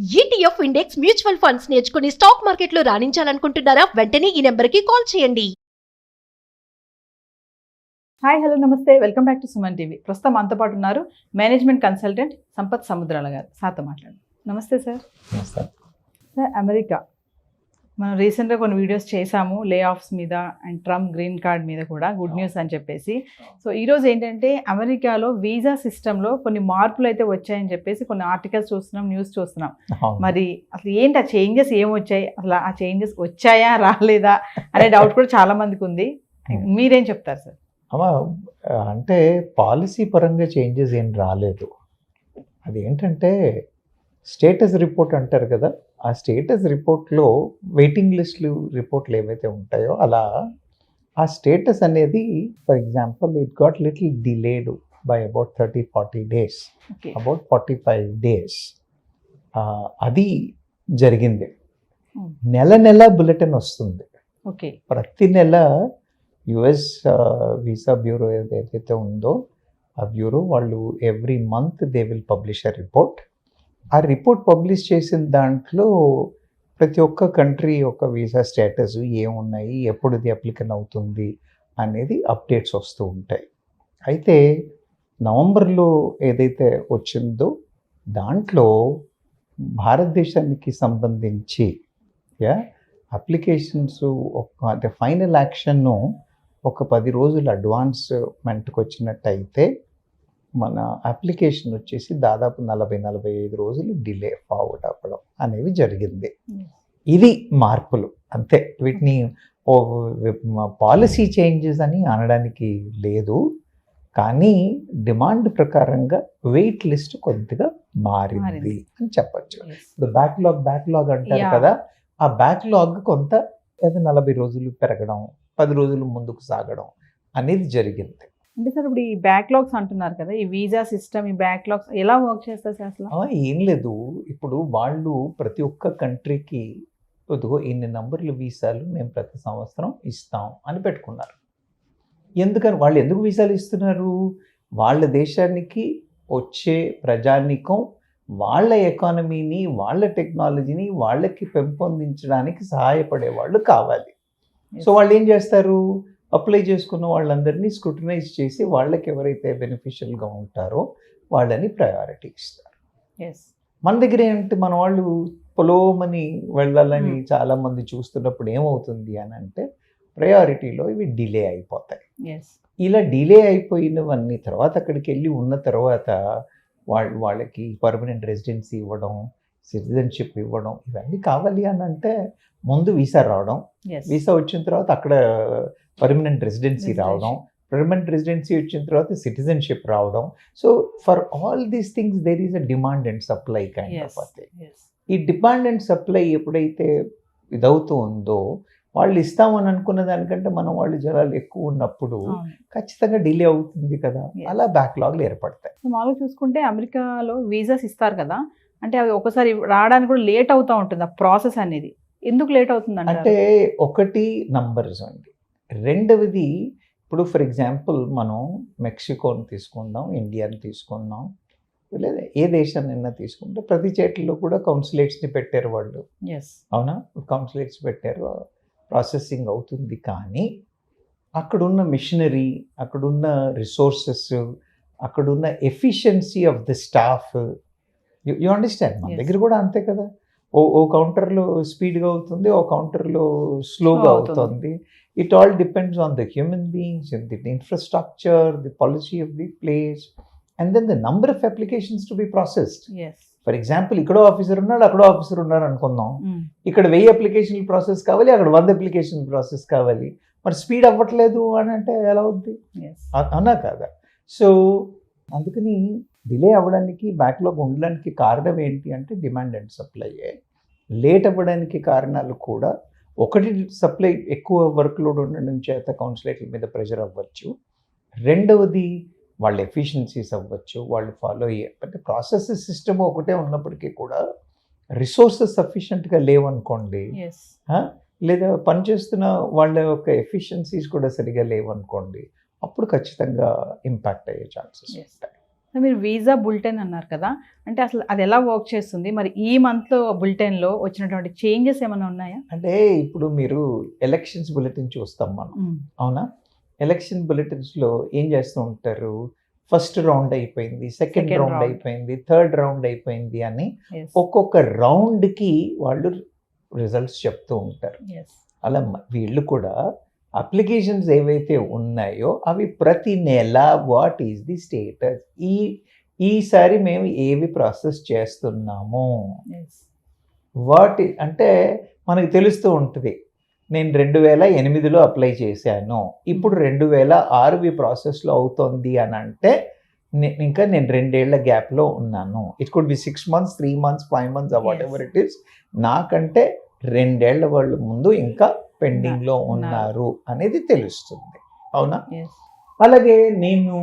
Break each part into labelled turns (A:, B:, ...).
A: ETF index mutual funds నేర్చుకుని stock మార్కెట్లో రాణించాలనుకుంటున్నారా? వెంటనే ఈ నెంబర్కి కాల్ చేయండి.
B: హాయ్ హలో నమస్తే, welcome back to Suman TV. ప్రస్తుతం మనతో పాటు ఉన్నారు మేనేజ్మెంట్ కన్సల్టెంట్ సంపత్ సముద్రాల గారు. సార్తో మాట్లాడు. నమస్తే సార్. సార్, అమెరికా మనం రీసెంట్గా కొన్ని వీడియోస్ చేశాము లే ఆఫ్స్ మీద అండ్ ట్రంప్ గ్రీన్ కార్డ్ మీద కూడా గుడ్ న్యూస్ అని చెప్పేసి. సో ఈరోజు ఏంటంటే అమెరికాలో వీసా సిస్టంలో కొన్ని మార్పులు అయితే వచ్చాయని చెప్పేసి కొన్ని ఆర్టికల్స్ చూస్తున్నాం, న్యూస్ చూస్తున్నాం. మరి అసలు ఏంటి ఆ చేంజెస్ ఏమొచ్చాయి, అసలు ఆ చేంజెస్ వచ్చాయా రాలేదా అనే డౌట్ కూడా చాలా మందికి ఉంది. మీరేం చెప్తారు సార్?
C: అంటే పాలసీ పరంగా చేంజెస్ ఏం రాలేదు. అదేంటంటే స్టేటస్ రిపోర్ట్ అంటారు కదా, ఆ స్టేటస్ రిపోర్ట్లో వెయిటింగ్ లిస్టులు రిపోర్ట్లు ఏవైతే ఉంటాయో అలా ఆ స్టేటస్ అనేది for example it got little delayed by about 30-40 days, about 45 days అది జరిగింది. నెల నెల బులెటిన్ వస్తుంది.
B: ఓకే,
C: ప్రతి నెల యుఎస్ వీసా బ్యూరో ఏదైతే ఉందో ఆ బ్యూరో వాళ్ళు every month they will publish a report. ఆ రిపోర్ట్ పబ్లిష్ చేసిన దాంట్లో ప్రతి ఒక్క కంట్రీ యొక్క వీసా స్టేటస్ ఏమున్నాయి, ఎప్పుడు ఇది అప్లికన్ అవుతుంది అనేది అప్డేట్స్ వస్తూ ఉంటాయి. అయితే నవంబర్లో ఏదైతే వచ్చిందో దాంట్లో భారతదేశానికి సంబంధించి అప్లికేషన్స్ అంటే ఫైనల్ యాక్షన్ను ఒక 10 రోజులు అడ్వాన్స్మెంట్కి వచ్చినట్టయితే మన అప్లికేషన్ వచ్చేసి దాదాపు 40-45 రోజులు డిలే ఫార్వర్డ్ అవ్వడం అనేవి జరిగింది. ఇది మార్పులు అంతే. వీటిని పాలసీ చేంజెస్ అని అనడానికి లేదు, కానీ డిమాండ్ ప్రకారంగా వెయిట్ లిస్ట్ కొద్దిగా మారింది అని చెప్పచ్చు. ఇప్పుడు బ్యాక్లాగ్ అంటారు కదా, ఆ బ్యాక్లాగ్ కొంత 40 రోజులు పెరగడం, 10 రోజులు ముందుకు సాగడం అనేది జరిగింది.
B: అంటే సార్ ఇప్పుడు ఈ బ్యాక్లాగ్స్ అంటున్నారు కదా, ఈ వీసా సిస్టమ్, ఈ బ్యాక్లాగ్స్ ఎలా వర్క్ చేస్తారు సార్ అసలు?
C: ఏం లేదు, ఇప్పుడు వాళ్ళు ప్రతి ఒక్క కంట్రీకి ఇన్ని నంబర్ల వీసాలు మేము ప్రతి సంవత్సరం ఇస్తాం అని పెట్టుకున్నారు. ఎందుకని వాళ్ళు ఎందుకు వీసాలు ఇస్తున్నారు? వాళ్ళ దేశానికి వచ్చే ప్రజానీకం వాళ్ళ ఎకానమీని, వాళ్ళ టెక్నాలజీని వాళ్ళకి పెంపొందించడానికి సహాయపడే వాళ్ళు కావాలి. సో వాళ్ళు ఏం చేస్తారు, అప్లై చేసుకున్న వాళ్ళందరినీ స్క్రూటినైజ్ చేసి వాళ్ళకి ఎవరైతే బెనిఫిషియల్గా ఉంటారో వాళ్ళని ప్రయారిటీ ఇస్తారు. మన దగ్గర ఏంటి, మన వాళ్ళు పొలోమని వెళ్ళాలని చాలామంది చూస్తున్నప్పుడు ఏమవుతుంది అని అంటే ప్రయారిటీలో ఇవి డిలే అయిపోతాయి. ఇలా డిలే అయిపోయినవన్నీ తర్వాత అక్కడికి వెళ్ళి ఉన్న తర్వాత వాళ్ళకి పర్మనెంట్ రెసిడెన్సీ ఇవ్వడం, సిటిజన్షిప్ ఇవ్వడం, ఇవన్నీ కావాలి అని అంటే ముందు వీసా రావడం, వీసా వచ్చిన తర్వాత అక్కడ పర్మనెంట్ రెసిడెన్సీ రావడం, పర్మనెంట్ రెసిడెన్సీ వచ్చిన తర్వాత సిటిజన్షిప్ రావడం. So for all these things there is a demand and supply kind of thing. ఈ డిమాండ్ అండ్ సప్లై ఎప్పుడైతే ఇదవుతూ ఉందో వాళ్ళు ఇస్తామని అనుకున్న దానికంటే మనం వాళ్ళు జనాలు ఎక్కువ ఉన్నప్పుడు ఖచ్చితంగా డిలే అవుతుంది కదా, అలా బ్యాక్లాగ్లు ఏర్పడతాయి.
B: మామూలుగా చూసుకుంటే అమెరికాలో వీసాస్ ఇస్తారు కదా, అంటే అవి ఒకసారి రావడానికి కూడా లేట్ అవుతూ ఉంటుంది ఆ ప్రాసెస్ అనేది. ఎందుకు లేట్ అవుతుంది
C: అంటే ఒకటి నంబర్స్ అండి, రెండవది ఇప్పుడు ఫర్ ఎగ్జాంపుల్ మనం మెక్సికోని తీసుకుందాం, ఇండియాని తీసుకుందాం, లేదా ఏ దేశాన్నైనా తీసుకుంటే ప్రతి చేతుల్లో కూడా కౌన్సిలేట్స్ని పెట్టారు వాళ్ళు. అవునా, కౌన్సిలేట్స్ పెట్టారు, ప్రాసెసింగ్ అవుతుంది. కానీ అక్కడున్న మిషనరీ, అక్కడున్న రిసోర్సెస్, అక్కడున్న efficiency of the staff, you understand. మన దగ్గర కూడా అంతే కదా, ఓ కౌంటర్లో స్పీడ్గా అవుతుంది, ఓ కౌంటర్లో స్లోగా అవుతుంది. It all depends on the human beings, the infrastructure, the policy of the place, and then the number of applications to be processed. For example ఇక్కడో ఆఫీసర్ ఉన్నాడు, అక్కడో ఆఫీసర్ ఉన్నారు అనుకుందాం. ఇక్కడ 1000 అప్లికేషన్లు ప్రాసెస్ కావాలి, అక్కడ 100 అప్లికేషన్ ప్రాసెస్ కావాలి. మరి స్పీడ్ అవ్వట్లేదు అని అంటే ఎలా అవుద్ది, అన్నా కాదా? సో అందుకని డిలే అవ్వడానికి, బ్యాక్లాగ్ ఉండడానికి కారణం ఏంటి అంటే డిమాండ్ అండ్ సప్లై. లేట్ అవ్వడానికి కారణాలు కూడా ఒకటి సప్లై ఎక్కువ వర్క్ లోడ్ ఉండడం చేత కౌన్సిలేట్ల మీద ప్రెషర్ అవ్వచ్చు, రెండవది వాళ్ళ ఎఫిషియన్సీస్ అవ్వచ్చు, వాళ్ళు ఫాలో అయ్యే అంటే ప్రాసెస్ సిస్టమ్ ఒకటే ఉన్నప్పటికీ కూడా రిసోర్సెస్ సఫిషియెంట్గా లేవనుకోండి, లేదా పనిచేస్తున్న వాళ్ళ యొక్క ఎఫిషియన్సీస్ కూడా సరిగా లేవనుకోండి, అప్పుడు ఖచ్చితంగా ఇంపాక్ట్ అయ్యే ఛాన్సెస్ ఉంటాయి.
B: మీరు వీసా బులెటిన్ అన్నారు కదా, అంటే అసలు అది ఎలా వర్క్ చేస్తుంది, మరి ఈ మంత్ బులెటిన్లో వచ్చినటువంటి చేంజెస్ ఏమైనా ఉన్నాయా?
C: అంటే ఇప్పుడు మీరు ఎలక్షన్స్ బులెటిన్ చూస్తాం మనం, అవునా? ఎలక్షన్ బులెటిన్స్లో ఏం చేస్తూ ఉంటారు, ఫస్ట్ రౌండ్ అయిపోయింది, సెకండ్
B: Second
C: రౌండ్
B: round.
C: అయిపోయింది, థర్డ్ రౌండ్ అయిపోయింది అని
B: Yes.
C: ఒక్కొక్క రౌండ్కి వాళ్ళు రిజల్ట్స్ చెప్తూ ఉంటారు.
B: Yes.
C: అలా వీళ్ళు కూడా అప్లికేషన్స్ ఏవైతే ఉన్నాయో అవి ప్రతి నెల వాట్ ఈస్ ది స్టేటస్, ఈసారి మేము ఏవి ప్రాసెస్ చేస్తున్నాము,
B: Yes.
C: వాట్ అంటే మనకు తెలుస్తూ ఉంటుంది. నేను 2008లో అప్లై చేశాను, ఇప్పుడు 2006 ప్రాసెస్లో అవుతుంది అని అంటే ఇంకా నేను 2 ఏళ్ల గ్యాప్లో ఉన్నాను. It could be 6 months, 3 months, 5 months, what ever it is. నాకంటే 2 ఏళ్ల వాళ్ళు ముందు ఇంకా పెండింగ్లో ఉన్నారు అనేది తెలుస్తుంది, అవునా?
B: Yes.
C: అలాగే నేను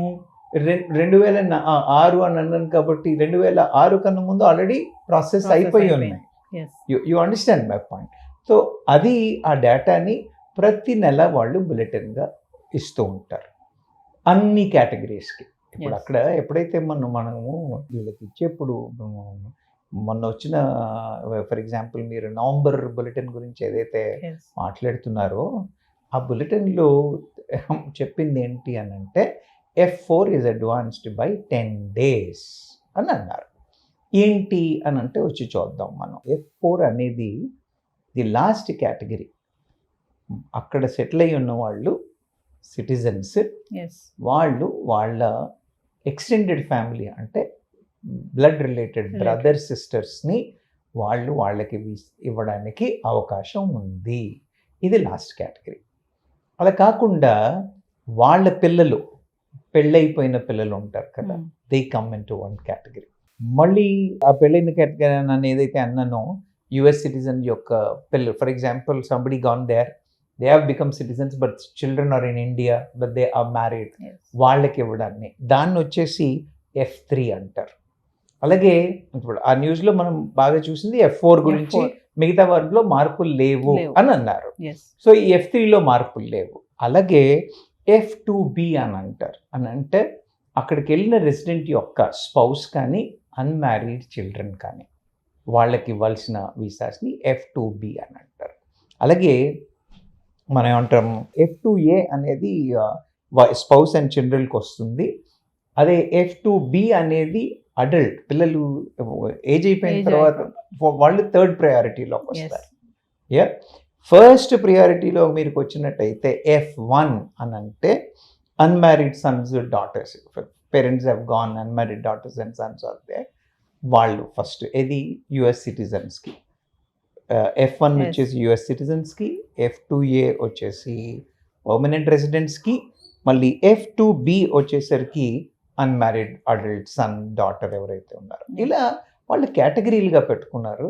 C: 2006 అని అన్నాను కాబట్టి 2006 కన్నా ముందు ఆల్రెడీ ప్రాసెస్
B: Process
C: అయిపోయి
B: అయిపోయింది.
C: ఉన్నాయి.
B: Yes.
C: You understand my point. So అది ఆ డేటాని ప్రతి నెల వాళ్ళు బులెటిన్గా ఇస్తూ ఉంటారు అన్ని కేటగిరీస్కి. ఇప్పుడు
B: Yes.
C: అక్కడ ఎప్పుడైతే మనము వీళ్ళకి ఇచ్చేప్పుడు మొన్న వచ్చిన ఫర్ ఎగ్జాంపుల్ మీరు నవంబర్ బులెటిన్ గురించి ఏదైతే
B: Yes.
C: మాట్లాడుతున్నారో ఆ బులెటిన్లో చెప్పింది ఏంటి అని అంటే F4 is advanced by 10 days అని అన్నారు. ఏంటి అని అంటే వచ్చి చూద్దాం మనం. F4 అనేది ది లాస్ట్ కేటగిరీ. అక్కడ సెటిల్ అయి ఉన్న వాళ్ళు సిటిజన్స్,
B: Yes.
C: వాళ్ళు వాళ్ళ ఎక్స్టెండెడ్ ఫ్యామిలీ అంటే బ్లడ్ రిలేటెడ్ బ్రదర్ సిస్టర్స్ని వాళ్ళకి ఇవ్వడానికి అవకాశం ఉంది. ఇది లాస్ట్ కేటగిరీ. అలా కాకుండా వాళ్ళ పిల్లలు, పెళ్ళైపోయిన పిల్లలు ఉంటారు కదా, they come in to one category. మళ్ళీ ఆ పెళ్ళైన కేటగిరీ అని ఏదైతే అన్నానో యుఎస్ సిటిజన్ యొక్క పిల్లలు, for example somebody gone there, they have become citizens but children are in India but they are married,
B: Yes.
C: వాళ్ళకి ఇవ్వడాన్ని దాన్ని వచ్చేసి F3 అంటారు. అలాగే ఇప్పుడు ఆ న్యూస్లో మనం బాగా చూసింది F4 గురించి,
B: F4.
C: మిగతా వాటిలో మార్పులు లేవు
B: లేవు.
C: అని అన్నారు.
B: Yes.
C: సో ఈ F3లో మార్పులు లేవు. అలాగే F2B అని అంటారు. అని అంటే అక్కడికి వెళ్ళిన రెసిడెంట్ యొక్క స్పౌస్ కానీ అన్మ్యారీడ్ చిల్డ్రన్ కానీ వాళ్ళకి ఇవ్వాల్సిన వీసాస్ని F2B అని అంటారు. అలాగే మనం ఏమంటాం F2A అనేది స్పౌస్ అండ్ చిల్డ్రన్కి వస్తుంది. అదే F2B అనేది అడల్ట్ పిల్లలు ఏజ్ అయిపోయిన
B: Age
C: తర్వాత వాళ్ళు థర్డ్ ప్రయారిటీలోకి
B: Yes.
C: వస్తారు. యా ఫస్ట్ ప్రియారిటీలో మీరు వచ్చినట్టయితే F1 అని అంటే unmarried sons daughters, parents have gone, unmarried daughters and sons are they, వాళ్ళు ఫస్ట్. ఇది యుఎస్ సిటిజన్స్కి. F1
B: Yes.
C: వచ్చేసి యుఎస్ సిటిజన్స్కి, F2A వచ్చేసి పర్మనెంట్ రెసిడెంట్స్కి, మళ్ళీ F2B వచ్చేసరికి అన్మ్యారీడ్ అడల్ట్ సన్ డాటర్ ఎవరైతే ఉన్నారో. ఇలా వాళ్ళు కేటగిరీలుగా పెట్టుకున్నారు.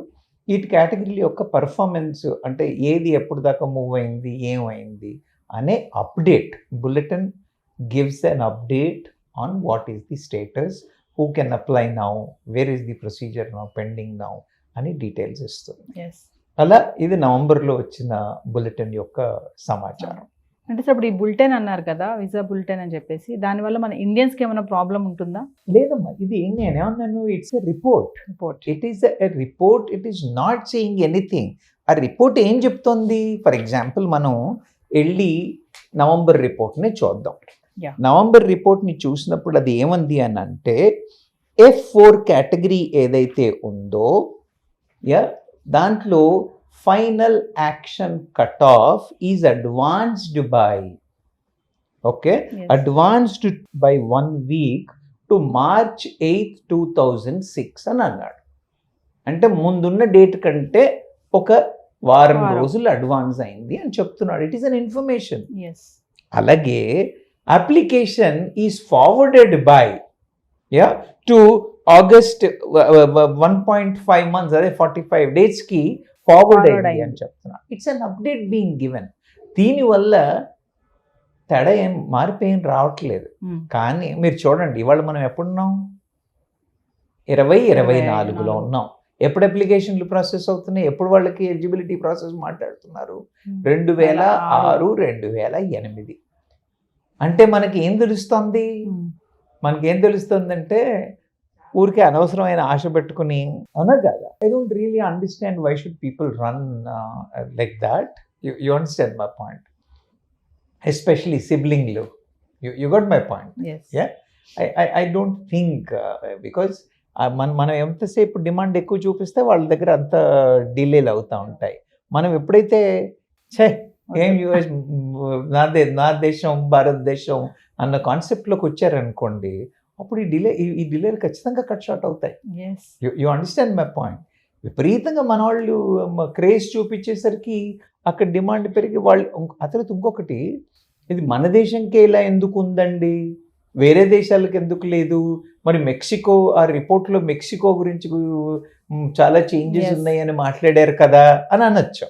C: ఈ కేటగిరీల యొక్క పర్ఫార్మెన్స్ అంటే ఏది ఎప్పుడు దాకా మూవ్ అయింది, ఏమైంది అనే update bulletin gives an update on what is the status, who can apply now, where is the procedure now, pending now అని డీటెయిల్స్ ఇస్తుంది.
B: Yes.
C: అలా ఇది నవంబర్లో వచ్చిన బులెటిన్ యొక్క సమాచారం.
B: అంటే సార్ ఇప్పుడు ఈ బులెటిన్ అన్నారు కదా, వీసా బులెటిన్ అని చెప్పేసి, దానివల్ల మన ఇండియన్స్కి ఏమైనా ప్రాబ్లం ఉంటుందా?
C: లేదమ్మా, ఇది నేనేమన్నాను, it's a report.
B: Report.
C: It is a report, it is not saying anything. ఆ రిపోర్ట్ ఏం చెప్తోంది? ఫర్ ఎగ్జాంపుల్ మనం వెళ్ళి నవంబర్ రిపోర్ట్ని చూద్దాం.
B: Yeah.
C: నవంబర్ రిపోర్ట్ని చూసినప్పుడు అది ఏమంది అని అంటే F4 కేటగిరీ ఏదైతే ఉందో దాంట్లో final action cut off is advanced by
B: Yes.
C: Advanced by 1 week to March 8, 2006 అని అన్నాడు. అంటే ముందున్న డేట్ కంటే ఒక వారం రోజులు అడ్వాన్స్ అయింది అని చెప్తున్నాడు. It is an information.
B: Yes.
C: అలాగే application is forwarded by to August 1.5 months, అదే 45 daysకి ఫార్వర్డ్ అయింది అని చెప్తున్నాడు. It's an update being given. దీనివల్ల తేడా ఏం మారిపోయిన రావట్లేదు. కానీ మీరు చూడండి, ఇవాళ మనం ఎప్పుడున్నాం? 2024లో ఉన్నాం. ఎప్పుడు అప్లికేషన్లు ప్రాసెస్ అవుతున్నాయి, ఎప్పుడు వాళ్ళకి ఎలిజిబిలిటీ ప్రాసెస్ మాట్లాడుతున్నారు? 2006, 2008. అంటే మనకి ఏం తెలుస్తుంది? మనకేం తెలుస్తుందంటే ఊరికే అనవసరమైన ఆశ పెట్టుకుని అవునా కదా. I don't really understand why should people run like that. You understand my point, especially సిబ్లింగ్లు. You got my point.
B: yes
C: I don't think because మనం ఎంతసేపు డిమాండ్ ఎక్కువ చూపిస్తే వాళ్ళ దగ్గర అంత డిలేలు అవుతూ ఉంటాయి. మనం ఎప్పుడైతే ఏం యూఎస్ నా దేశం భారతదేశం అన్న కాన్సెప్ట్లోకి వచ్చారనుకోండి, అప్పుడు ఈ డిలేలు ఖచ్చితంగా కట్ షార్ట్ అవుతాయి.
B: yes
C: you understand my point. విపరీతంగా మన వాళ్ళు క్రేజ్ చూపించేసరికి అక్కడ డిమాండ్ పెరిగి వాళ్ళు అతను ఇంకొకటి, ఇది మన దేశంకే ఇలా ఎందుకు ఉందండి, వేరే దేశాలకు ఎందుకు లేదు, మరి మెక్సికో ఆ రిపోర్ట్లో మెక్సికో గురించి చాలా చేంజెస్
B: Yes.
C: ఉన్నాయని మాట్లాడారు కదా అని అనొచ్చు.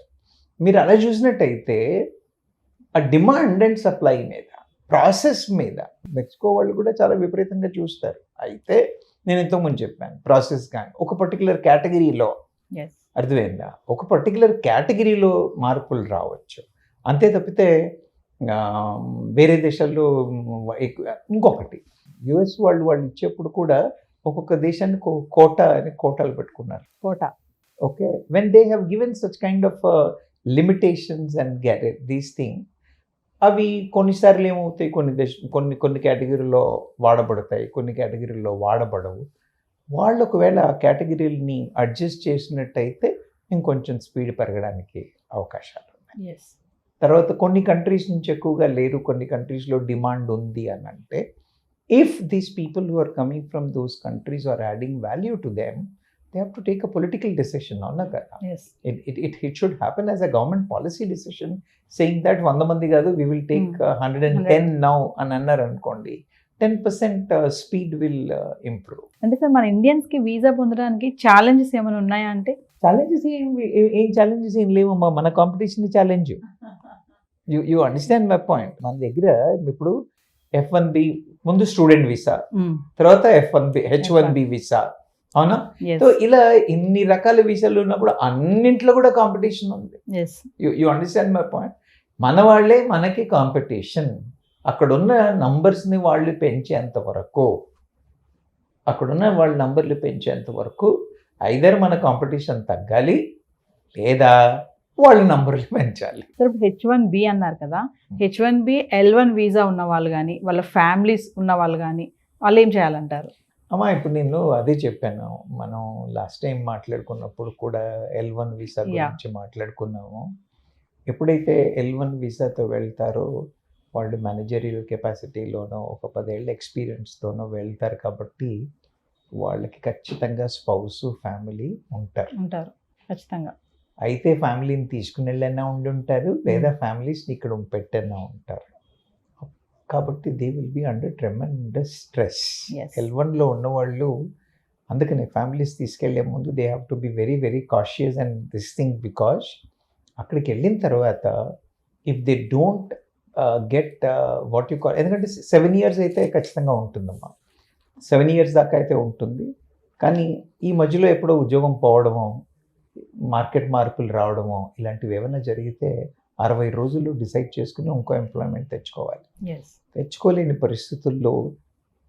C: మీరు అలా చూసినట్టయితే ఆ డిమాండ్ అండ్ సప్లై మీద, ప్రాసెస్ మీద మెక్సికో వాళ్ళు కూడా చాలా విపరీతంగా చూస్తారు. అయితే నేను ఇంతకుముందు చెప్పాను, ప్రాసెస్ కానీ ఒక పర్టికులర్ కేటగిరీలో
B: yes
C: అర్థమైందా, ఒక పర్టికులర్ కేటగిరీలో మార్పులు రావచ్చు అంతే తప్పితే వేరే దేశాల్లో ఇంకొకటి యుఎస్ వాళ్ళు ఇచ్చేప్పుడు కూడా ఒక్కొక్క దేశానికి కోటా అని కోటాలు పెట్టుకున్నారు.
B: Quota
C: okay, when they have given such kind of limitations and guarantee these thing, అవి కొన్నిసార్లు ఏమవుతాయి, కొన్ని కేటగిరీలో వాడబడతాయి, కొన్ని కేటగిరీల్లో వాడబడవు. వాళ్ళు ఒకవేళ ఆ కేటగిరీని అడ్జస్ట్ చేసినట్టయితే ఇంకొంచెం స్పీడ్ పెరగడానికి అవకాశాలు ఉన్నాయి.
B: yes
C: తర్వాత కొన్ని కంట్రీస్ నుంచి ఎక్కువగా లేరు, కొన్ని కంట్రీస్లో డిమాండ్ ఉంది అని అంటే, if these people who are coming from those countries are adding value to them, they have to take a political decision. అవునా కదా.
B: yes
C: It should happen as a government policy decision, saying that 100 మంది కాదు, we will take 110 now అని అన్నారు అనుకోండి, 10% speed will improve.
B: అంటే sir మన Indians కి వీసా పొందడానికి ఛాలెంజెస్ ఏమైనా ఉన్నాయా అంటే?
C: ఛాలెంజెస్ ఏం ఛాలెంజెస్ ఏం లేవమ్మా, మన competition challenge. You understand my point. మన దగ్గర ఇప్పుడు F1B ముందు స్టూడెంట్ వీసా, తర్వాత F1B H1B వీసా, అవునా.
B: yes
C: సో ఇలా ఇన్ని రకాల వీసాలు ఉన్నప్పుడు అన్నింట్లో కూడా కాంపిటీషన్ ఉంది.
B: yes
C: you understand my point. మన వాళ్ళే మనకి కాంపిటీషన్. అక్కడున్న నంబర్స్ని వాళ్ళు పెంచేంత వరకు, ఐదర్ మన కాంపిటీషన్ తగ్గాలి లేదా వాళ్ళ నంబర్లు పెంచాలి.
B: సార్ ఇప్పుడు H1B అన్నారు కదా, H1B L1 వీసా ఉన్న వాళ్ళు కానీ వాళ్ళ ఫ్యామిలీస్ ఉన్న వాళ్ళు కానీ వాళ్ళు ఏం చేయాలంటారు?
C: అమ్మా ఇప్పుడు నేను అదే చెప్పాను, మనం లాస్ట్ టైం మాట్లాడుకున్నప్పుడు కూడా L1 వీసా గురించి మాట్లాడుకున్నాము. ఎప్పుడైతే L1 వీసాతో వెళ్తారో వాళ్ళు మేనేజరియల్ కెపాసిటీలోనో ఒక 10 ఏళ్ళ ఎక్స్పీరియన్స్తోనో వెళ్తారు కాబట్టి వాళ్ళకి ఖచ్చితంగా స్పౌస్ ఫ్యామిలీ ఉంటారు
B: ఖచ్చితంగా.
C: అయితే ఫ్యామిలీని తీసుకుని వెళ్ళైనా ఉంటారు, లేదా ఫ్యామిలీస్ని ఇక్కడ పెట్టైనా ఉంటారు. కాబట్టి they will be under tremendous stress. L1లో ఉన్నవాళ్ళు అందుకని ఫ్యామిలీస్ తీసుకెళ్లే ముందు they have to be very very cautious and this thing, because అక్కడికి వెళ్ళిన తర్వాత if they don't get what you call, ఎందుకంటే 7 years అయితే ఖచ్చితంగా ఉంటుందమ్మా, 7 years దాకా అయితే ఉంటుంది. కానీ ఈ మధ్యలో ఎప్పుడో ఉద్యోగం పోవడమో, మార్కెట్ మార్పులు రావడమో ఇలాంటివి ఏమైనా జరిగితే 60 రోజులు డిసైడ్ చేసుకుని ఇంకో ఎంప్లాయ్మెంట్ తెచ్చుకోవాలి. తెచ్చుకోలేని పరిస్థితుల్లో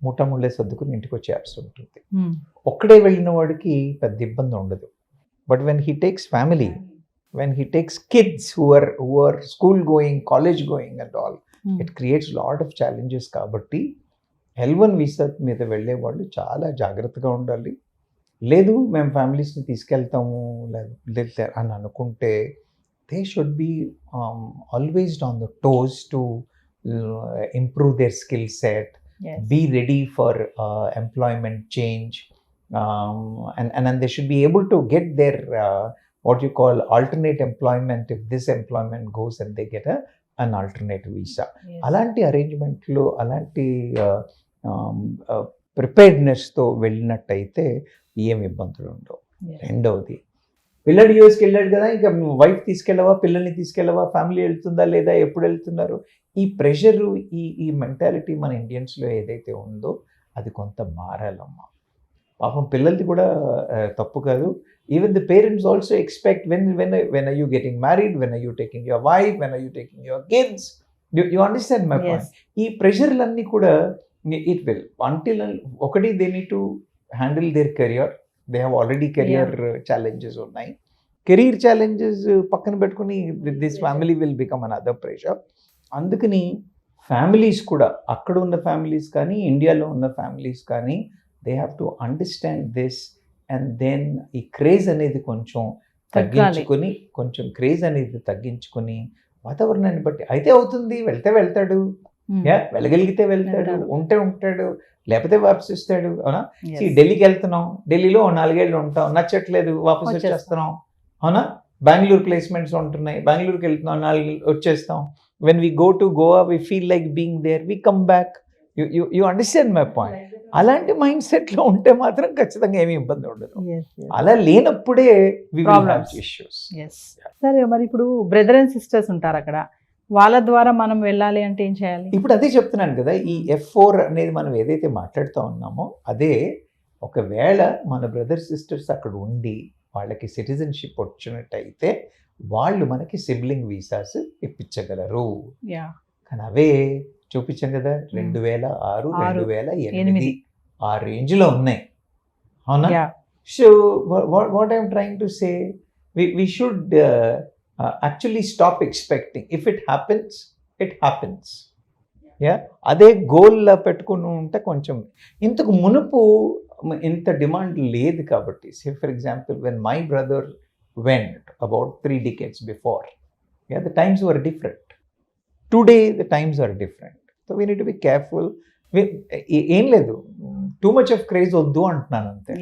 C: మూటముళ్ళే సర్దుకుని ఇంటికి వచ్చేయాల్సి ఉంటుంది. ఒక్కడే వెళ్ళిన వాడికి పెద్ద ఇబ్బంది ఉండదు. But when he takes family, when he takes kids who are school going, college going and all, it creates lot of challenges. కాబట్టి L1 వీసా మీద వెళ్ళే వాళ్ళు చాలా జాగ్రత్తగా ఉండాలి. లేదు మేము ఫ్యామిలీస్ని తీసుకెళ్తాము లేదా అని అనుకుంటే they should be always on the toes to improve their skill set, be ready for employment change, and they should be able to get their what you call alternate employment if this employment goes and they get an alternate visa. అలాంటి అరేంజ్మెంట్లో అలాంటి ప్రిపేర్డ్నెస్తో వెళ్ళినట్టయితే ఏం ఇబ్బందులు ఉండవు. రెండవది, పిల్లడు యూఎస్కి వెళ్ళాడు కదా, ఇంకా వైఫ్ తీసుకెళ్ళవా, పిల్లల్ని తీసుకెళ్ళవా, ఫ్యామిలీ వెళ్తుందా లేదా, ఎప్పుడు వెళ్తున్నారు, ఈ ప్రెషరు ఈ మెంటాలిటీ మన ఇండియన్స్లో ఏదైతే ఉందో అది కొంత మారాలమ్మా. పాపం పిల్లలది కూడా తప్పు కాదు. Even the parents also expect when are you getting married, when are you taking your wife, when are you taking your kids, you understand my point. ఈ ప్రెషర్లన్నీ కూడా ఇట్ విల్ అంటిల్ ఒకటి they need to handle their career. They have already career challenges ఉన్నాయి. Career challenges పక్కన పెట్టుకుని this family will become an other pressure. అందుకని families కూడా అక్కడ ఉన్న ఫ్యామిలీస్ కానీ ఇండియాలో ఉన్న ఫ్యామిలీస్ కానీ they have to understand this and then ఈ క్రేజ్ అనేది కొంచెం తగ్గించుకొని క్రేజ్ అనేది తగ్గించుకొని వాతావరణాన్ని బట్టి అయితే అవుతుంది, వెళ్తాడు, వెళ్ళగలిగితే వెళ్తాడు, ఉంటే ఉంటాడు, లేకపోతే వాపస్ ఇస్తాడు. అవునా? ఢిల్లీకి వెళ్తున్నాం, ఢిల్లీలో 4 ఏళ్ళు ఉంటాం, నచ్చట్లేదు వాపస్ వచ్చేస్తున్నాం. అవునా? బెంగళూరు ప్లేస్మెంట్స్ ఉంటున్నాయి, బెంగళూరుకి వెళ్తున్నాం, 4 ఏళ్ళు వచ్చేస్తాం. When we go to Goa we feel like being there, we come back. You understand my point? అలాంటి మైండ్ సెట్లో ఉంటే మాత్రం ఖచ్చితంగా ఏమీ ఇబ్బంది ఉండదు. అలా లేనప్పుడే ఇష్యూస్.
B: సరే, మరి ఇప్పుడు బ్రదర్ అండ్ సిస్టర్స్ ఉంటారు అక్కడ, వాళ్ళ ద్వారా మనం వెళ్ళాలి అంటే ఏం చేయాలి?
C: ఇప్పుడు అదే చెప్తున్నాను కదా, ఈ F4 అనేది మనం ఏదైతే మాట్లాడుతూ ఉన్నామో అదే. ఒకవేళ మన బ్రదర్ సిస్టర్స్ అక్కడ ఉండి వాళ్ళకి సిటిజన్షిప్ వచ్చినట్టయితే వాళ్ళు మనకి సిబ్లింగ్ వీసాస్ ఇప్పించగలరు. కానీ అవే చూపించాం కదా, 2006, 2008 ఆ రేంజ్లో ఉన్నాయి. అవునా? So what I'm trying to say, we should actually stop expecting. If it happens, it happens. అదే గోల్ పెట్టుకుని ఉంటే కొంచెం ఇంతకు మునుపు ఇంత డిమాండ్ లేదు కాబట్టి. Say for example when my brother went about 3 decades before, the times were different. Today the times are different, so we need to be careful. ఏం లేదు, టూ మచ్ ఆఫ్ క్రేజ్ వద్దు అంటున్నాను అంతే.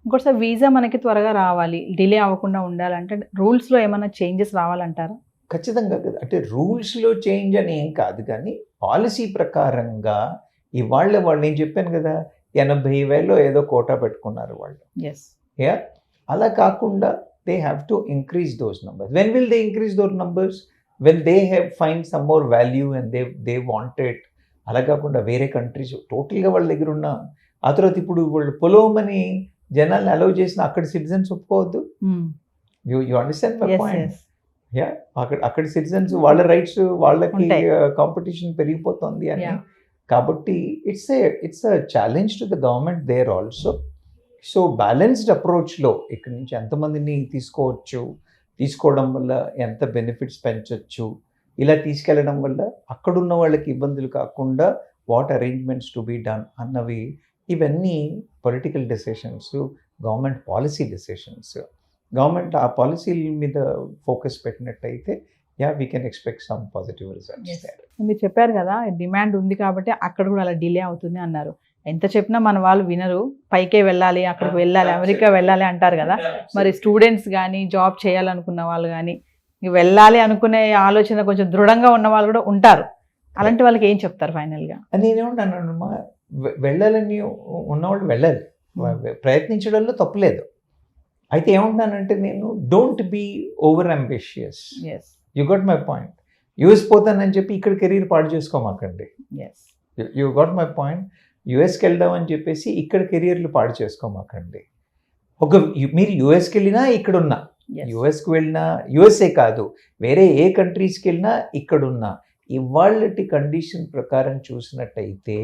B: ఇంకోటిసారి వీసా మనకి త్వరగా రావాలి, డిలే అవ్వకుండా ఉండాలంటే రూల్స్లో ఏమైనా చేంజెస్ రావాలంటారా?
C: ఖచ్చితంగా కదా. అంటే రూల్స్లో చేంజ్ అని ఏం కాదు, కానీ పాలసీ ప్రకారంగా ఇవాళ వాళ్ళు నేను చెప్పాను కదా 80,000 ఏదో కోటా పెట్టుకున్నారు వాళ్ళు. అలా కాకుండా they have to increase those numbers. When will they increase those numbers? When they have find some more value and they wanted. అలా కాకుండా వేరే కంట్రీస్ టోటల్గా వాళ్ళ దగ్గర ఉన్న ఆ తర్వాత ఇప్పుడు వాళ్ళు పొలోమని జనాల్ని అలౌ చేసిన అక్కడ సిటిజన్స్ ఒప్పుకోవద్దు. You understand my point? అక్కడ సిటిజన్స్ వాళ్ళ రైట్స్ వాళ్ళకి కాంపిటీషన్ పెరిగిపోతుంది అని. కాబట్టి it's a challenge to the government there also. So balanced అప్రోచ్లో ఇక్కడి నుంచి ఎంతమందిని తీసుకోవడం వల్ల ఎంత బెనిఫిట్స్ పెంచవచ్చు, ఇలా తీసుకెళ్ళడం వల్ల అక్కడున్న వాళ్ళకి ఇబ్బందులు కాకుండా what arrangements to be done అన్నవి, ఇవన్నీ political decisions, government policy decisions. Government ఆ పాలసీల మీద ఫోకస్ పెట్టినట్టయితే we can expect some positive results.
B: మీరు చెప్పారు కదా డిమాండ్ ఉంది కాబట్టి అక్కడ కూడా అలా డిలే అవుతుంది అన్నారు. ఎంత చెప్పినా మన వాళ్ళు వినరు, పైకే వెళ్ళాలి, అక్కడికి వెళ్ళాలి, అమెరికా వెళ్ళాలి అంటారు కదా. మరి స్టూడెంట్స్ కానీ జాబ్ చేయాలనుకున్న వాళ్ళు కానీ వెళ్ళాలి అనుకునే ఆలోచన కొంచెం దృఢంగా ఉన్న వాళ్ళు కూడా ఉంటారు. అలాంటి వాళ్ళకి ఏం చెప్తారు ఫైనల్గా?
C: నేనేమంటానమ్మా, వెళ్ళాలని ఉన్నవాళ్ళు వెళ్ళాలి, ప్రయత్నించడంలో తప్పులేదు. అయితే ఏమంటున్నానంటే నేను don't be over ambitious. You got my point. US పోతానని చెప్పి ఇక్కడ కెరీర్ పాడు చేసుకోమాకండి. You got my point. యూఎస్కి వెళ్దామని చెప్పేసి ఇక్కడ కెరియర్లు పాడు చేసుకోమాకండి. మీరు యూఎస్కి వెళ్ళినా ఇక్కడున్నా, యూఎస్కి వెళ్ళినా, యూఎస్ఏ కాదు వేరే ఏ కంట్రీస్కి వెళ్ళినా ఇక్కడున్నా, ఇవాళటి కండిషన్ ప్రకారం చూసినట్టయితే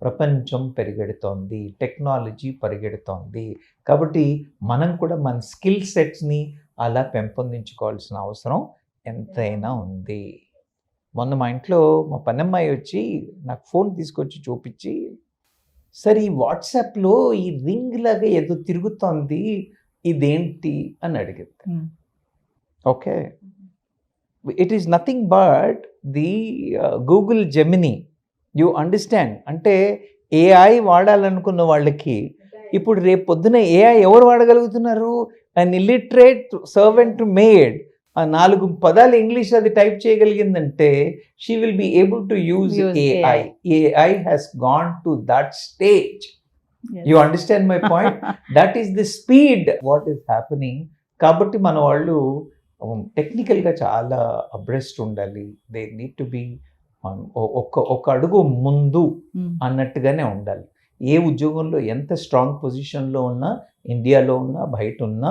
C: ప్రపంచం పరిగెడుతోంది, టెక్నాలజీ పరిగెడుతోంది. కాబట్టి మనం కూడా మన స్కిల్ సెట్స్ని అలా పెంపొందించుకోవాల్సిన అవసరం ఎంతైనా ఉంది. మొన్న మా ఇంట్లో మా పన్నమ్మాయి వచ్చి నాకు ఫోన్ తీసుకొచ్చి చూపించి, సరే ఈ వాట్సాప్లో ఈ రింగ్ లాగా ఏదో తిరుగుతోంది, ఇదేంటి అని అడిగింది. Okay, it is nothing but the Google Gemini. You understand? అంటే ఏఐ వాడాలనుకున్న వాళ్ళకి ఇప్పుడు రేపు పొద్దున ఏఐ ఎవరు వాడగలుగుతున్నారు? అన్ ఇల్లిటరేట్ సర్వెంట్ మేడ్ 4 పదాలు ఇంగ్లీష్ అది టైప్ చేయగలిగిందంటే she will be able to use AI. AI has gone to that stage. You understand my point? That is the speed what is happening. కాబట్టి మన వాళ్ళు టెక్నికల్గా చాలా అబ్రెస్ట్ ఉండాలి. They need to be ఒక అడుగు ముందు అన్నట్టుగానే ఉండాలి. ఏ ఉద్యోగంలో ఎంత స్ట్రాంగ్ పొజిషన్లో ఉన్నా, ఇండియాలో ఉన్నా బయట ఉన్నా,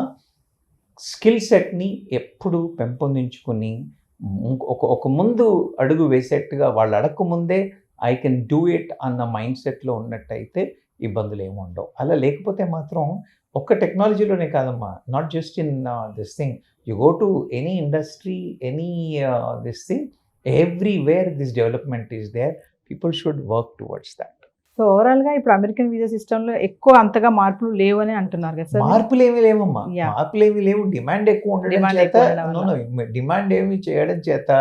C: స్కిల్ సెట్ని ఎప్పుడు పెంపొందించుకుని ఒక ముందు అడుగు వేసేట్టుగా, వాళ్ళు అడగక ముందే ఐ కెన్ డూ ఇట్ అన్న మైండ్ సెట్లో ఉన్నట్టయితే ఇబ్బందులు ఏమి ఉండవు. అలా లేకపోతే మాత్రం ఒక్క టెక్నాలజీలోనే కాదమ్మా, not just in this thing, you go to any industry, any this thing, everywhere this development is there, people should work towards that.
B: So ఓవరాల్గా ఇప్పుడు అమెరికన్ వీసా సిస్టంలో ఎక్కువ అంతగా మార్పులు లేవు అని అంటున్నారు కదా సార్?
C: మార్పులు ఏమీ లేవమ్మా,
B: Yeah.
C: మార్పులు ఏమీ లేవు. డిమాండ్ ఎక్కువ ఉండడం
B: Demand
C: చేత,
B: ఎక్కువ ఉండడం వల్ల.
C: డిమాండ్ ఏమి చేయడం చేత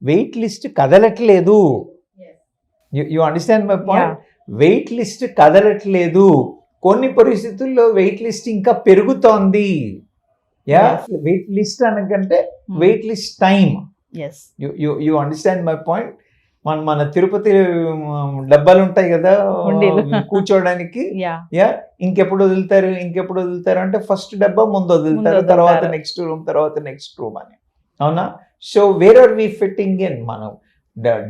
C: వెయిట్ లిస్ట్ కదలట్లేదు. You understand my point? Wait list కదలట్లేదు. కొన్ని పరిస్థితుల్లో వెయిట్ లిస్ట్ ఇంకా పెరుగుతోంది. యా, వెయిట్ లిస్ట్ అనకంటే wait list time.
B: Yes,
C: you understand my point? మన తిరుపతి డబ్బాలు ఉంటాయి కదా
B: ఉండేలు.
C: కూర్చోడానికి,
B: యా,
C: యా, ఇంకెప్పుడు వదులుతారు అంటే ఫస్ట్ డబ్బా ముందు వదులుతారు,
B: వదులుతారు.
C: తర్వాత నెక్స్ట్ రూమ్ అని. అవునా? So where are we fitting in? మనం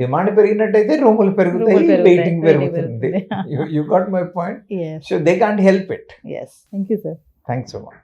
C: డిమాండ్ పెరిగినట్టయితే రూములు పెరుగుతాయి, వెయిటింగ్ పెరుగుతుంది. You got my point?
B: Yes,
C: so they can't help it.
B: Yes. Thank you sir.
C: Thanks so much.